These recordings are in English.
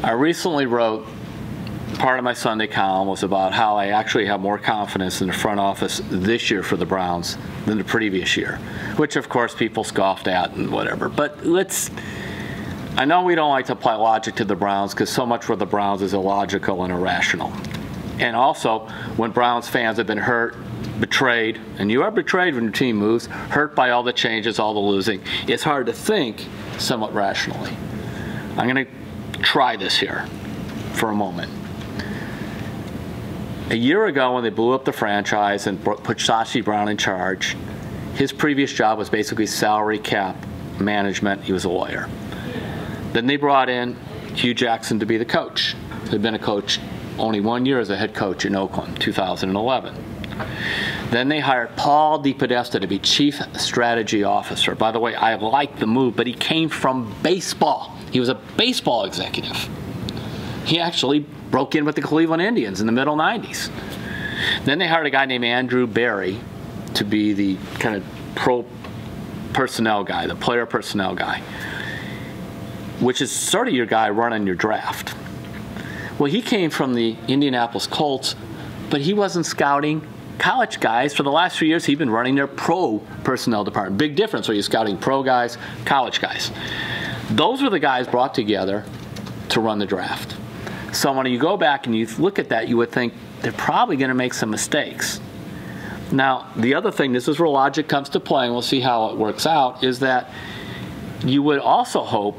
I recently wrote, part of my Sunday column was about how I actually have more confidence in the front office this year for the Browns than the previous year, which of course people scoffed at and whatever. But I know we don't like to apply logic to the Browns because so much for the Browns is illogical and irrational. And also, when Browns fans have been hurt, betrayed, and you are betrayed when your team moves, hurt by all the changes, all the losing, it's hard to think somewhat rationally. I'm going to try this here for a moment. A year ago, when they blew up the franchise and put Sashi-Brown in charge, his previous job was basically salary cap management. He was a lawyer. Then they brought in Hue-Jackson to be the coach. He'd been a coach only 1 year as a head coach in Oakland, 2011. Then they hired Paul-Depodesta to be chief strategy officer. By the way, I like the move, but he came from baseball. He was a baseball executive. He actually broke in with the Cleveland Indians in the middle 90s. Then they hired a guy named Andrew Barry to be the kind of pro personnel guy, the player personnel guy, which is sort of your guy running your draft. Well, he came from the Indianapolis Colts, but he wasn't scouting college guys. For the last few years, he'd been running their pro personnel department. Big difference where you're scouting pro guys, college guys. Those were the guys brought together to run the draft. So when you go back and you look at that, you would think they're probably going to make some mistakes. Now, the other thing, this is where logic comes to play, and we'll see how it works out, is that you would also hope,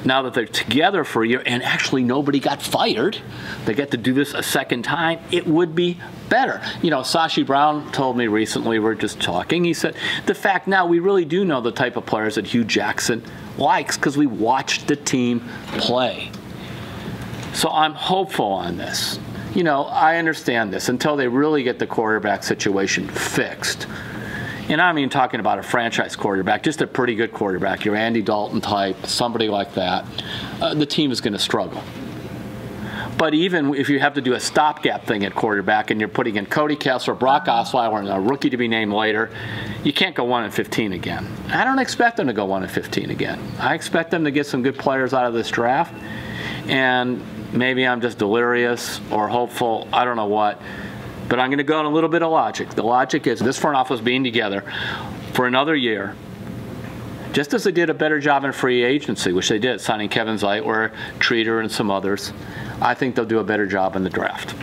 now that they're together for a year and actually nobody got fired, they get to do this a second time, it would be better. You know, Sashi-Brown told me recently, we were just talking, he said, the fact now we really do know the type of players that Hue-Jackson likes because we watched the team play. So I'm hopeful on this. You know, I understand this until they really get the quarterback situation fixed. And I'm even talking about a franchise quarterback, just a pretty good quarterback, your Andy Dalton type, somebody like that. The team is going to struggle. But even if you have to do a stopgap thing at quarterback and you're putting in Cody Kessler, Brock Osweiler, and a rookie to be named later, you can't go 1-15 again. I don't expect them to go 1-15 again. I expect them to get some good players out of this draft. And maybe I'm just delirious or hopeful, I don't know what. But I'm going to go on a little bit of logic. The logic is this front office being together for another year, just as they did a better job in free agency, which they did, signing Kevin Zeitler, Treater, and some others. I think they'll do a better job in the draft.